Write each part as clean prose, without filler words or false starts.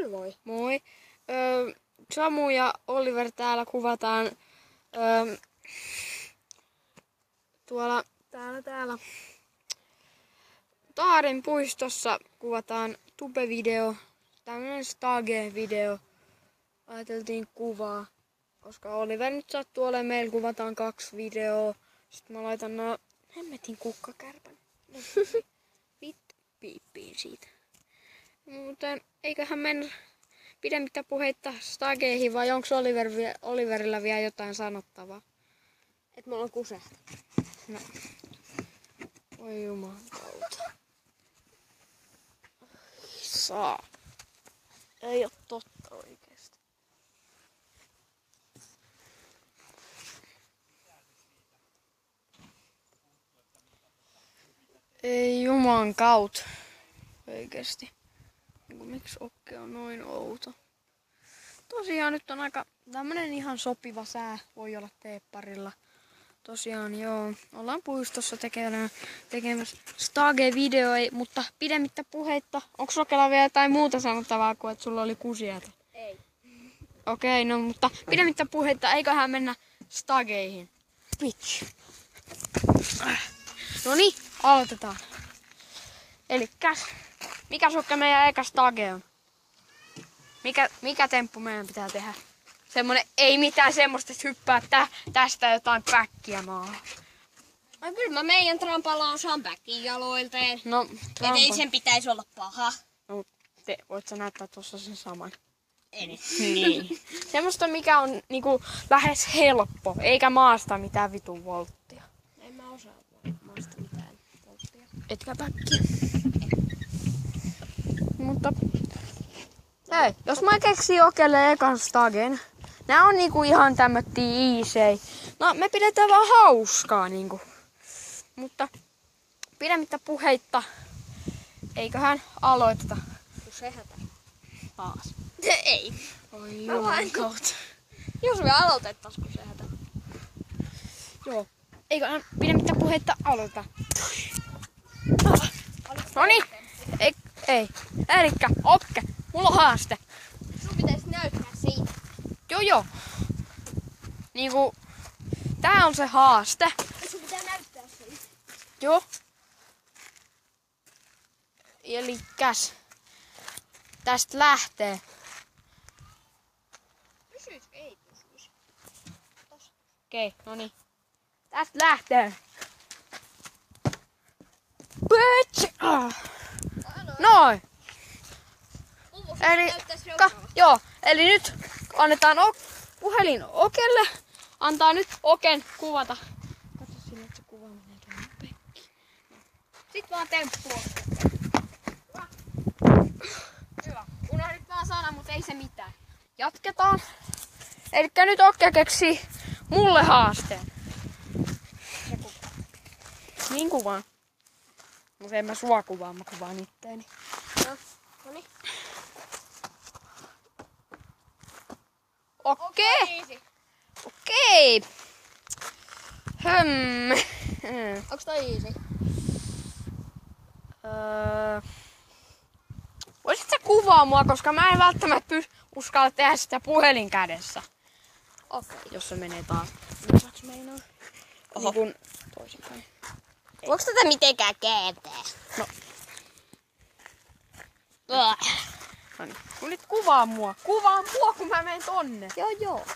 Moi. Moi. Samu ja Oliver täällä kuvataan tuolla täällä Taarin puistossa kuvataan tube-video, tämmönen stage-video. Ajateltiin kuvaa, koska Oliver nyt sattuu olemaan, meillä kuvataan 2 videoa. Sitten mä laitan nää hemmetin kukkakärpän. Vittu piippiin siitä. Muuten eiköhän mennä pidemmittä puheitta stageihin, vai onko Oliverilla vielä jotain sanottavaa? Et mulla on kusehta. No. Oi juman kautta. Saa. Ei oo totta oikeesti. Ei juman kautta. Oikeesti. Miksi Okke on noin outo? Tosiaan nyt on aika tämmönen ihan sopiva sää. Voi olla teepparilla. Tosiaan joo, ollaan puistossa tekemässä stage-video, mutta pidemmittä puheitta. Onko Rokella vielä jotain muuta sanottavaa kuin että sulla oli kusiata? Ei. Okei, no mutta pidemmittä puheitta, eiköhän mennä stageihin. Bitch. Noniin, aloitetaan. Elikkäs, mikä Sokke meidän eka stage on? Mikä temppu meidän pitää tehdä? Semmonen, ei mitään semmoista, että hyppää tästä jotain päkkiä maahan. No kyllä meidän trampalla on päkkiä jaloilteen. No, et ei sen pitäisi olla paha. No, voit sä näyttää tuossa sen saman? Ei. Niin. Semmoista, mikä on niinku lähes helppo, eikä maasta mitään vitun volttia. En mä osaa maasta mitään volttia. Etkä päkkiä. Mutta hei, jos mä keksin Okelle ekan stagen, nää on niinku ihan tämmöttiä easy. No me pidetään vaan hauskaa niinku. Mutta pidemmittä puheitta, eiköhän aloiteta. Kusehätä. Taas. Ei. Oi juman kautta. Jos me aloitettais kusehätä. Joo. Eiköhän pidemmittä puheitta aloiteta. Noniin. Ei. Elikkä, Okke, mulla on haaste. Sun pitäis näyttää siitä. Joo. Niinku, tää on se haaste. Sun pitää näyttää siitä. Joo. Elikkäs, tästä lähtee. Pysyis? Ei pysyis. Tossa. Okei, noniin. Tästä lähtee. Bitch! Noin. Eli nyt annetaan puhelin Okelle. Antaa nyt Oken kuvata. Katso sille, että se kuva menee tuonne pekkiin. Sit vaan temppua. Hyvä. Unohdit vaan sana, mutta ei se mitään. Jatketaan. Elikkä nyt Okke keksii mulle haasteen. Niin kuvaan. Mutta en mä sua kuvaa, mä kuvaan itteeni. Noniin. Okei. Onks toi easy? Voisit sä kuvaa mua, koska mä en välttämättä uskalla tehdä sitä puhelin kädessä. Okei. Jos se menee taas. Mitäks meinaa? Oho. Niin kun toisinpäin. Voiko tätä mitenkään kääntää? No. Noniin. Kun nyt kuvaa mua, kun mä menen tonne. Joo.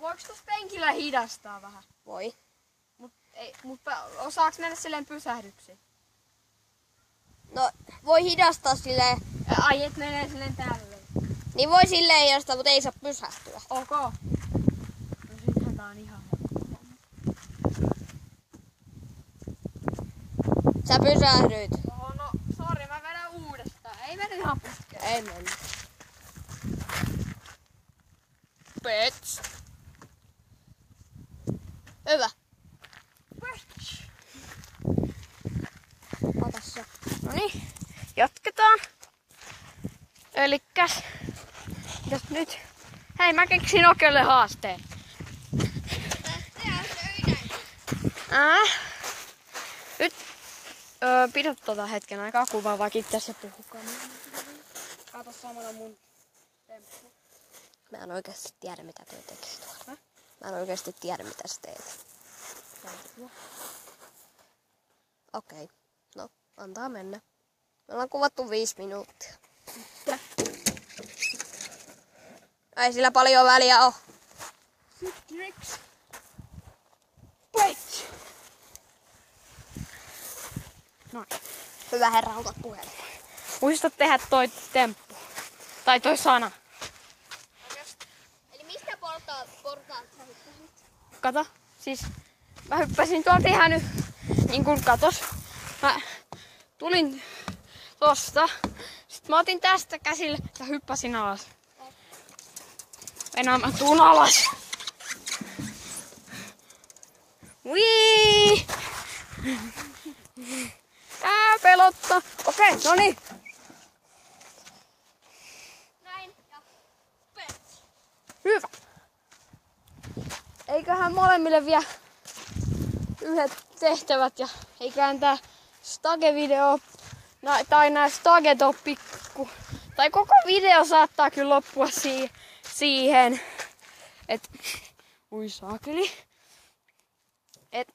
Voiko tossa penkillä hidastaa vähän? Voi. Mutta osaaks mennä silleen pysähdyksiin? No, voi hidastaa silleen. Ai et menee silleen tälleen. Niin voi silleen hidastaa, mutta ei saa pysähtyä. Ok. No sittenhän tää on ihan helppo. Sä pysähdyit. No sori, mä vedän uudestaan. Ei mennyt ihan putkeen. Ei mennyt. Pets. Hyvä. Pets. Ota se. Noniin, jatketaan. Elikkäs, mitäs nyt? Hei, mä keksin Okelle haasteen. Nyt pidä hetken aikaa kuvaa, vaikka itse se puhukaan. kato samalla mun temppu. Mä en oikeesti tiedä mitä toi tekee tuolla. Mä en oikeesti tiedä mitä sä teet. Okei. No, antaa mennä. Me ollaan kuvattu 5 minuuttia. Ei sillä paljon väliä oo. Citrix. Wait. Noin. Hyvä herra, ota puhelin. Muista tehdä toi temppu. Tai toi sana. Eli mistä portaalta sä hyppäsit? Kato. Siis mä hyppäsin tuolta ihan nyt. Niin kun katos. Mä tulin tosta. Sitten mä otin tästä käsille ja hyppäsin alas. Enää mä tuun alas. Wii! Tää pelottaa. Okei, no niin. Näin ja pets. Hyvä. Eiköhän molemmille vielä yhdet tehtävät ja eiköhän tää Stage-video tai nää Staget oo pikku. Tai koko video saattaa kyllä loppua siihen. Et ui saakeli. Et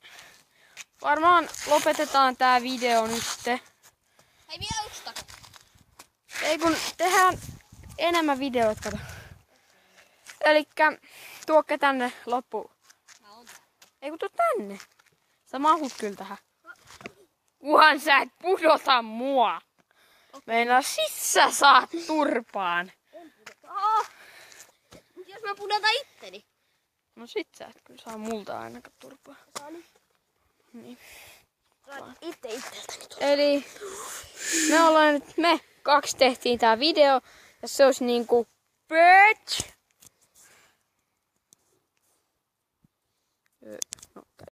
varmaan lopetetaan tää video nyt. Hei, vielä yksi Stage. Ei kun tehdään enemmän videoita, kato. Elikkä tuokke tänne loppuun. Ei kun tuu tänne. Sä mahut kyllä tähän. Kunhan sä et pudota mua. Meinaa sä saat turpaan. Jos mä pudotan itteni. No sit sä et kyllä saa multa ainakaan turpaa. Niin. Itse itseltäni. Eli me 2 tehtiin tää video. Ja se olisi niinku bitch.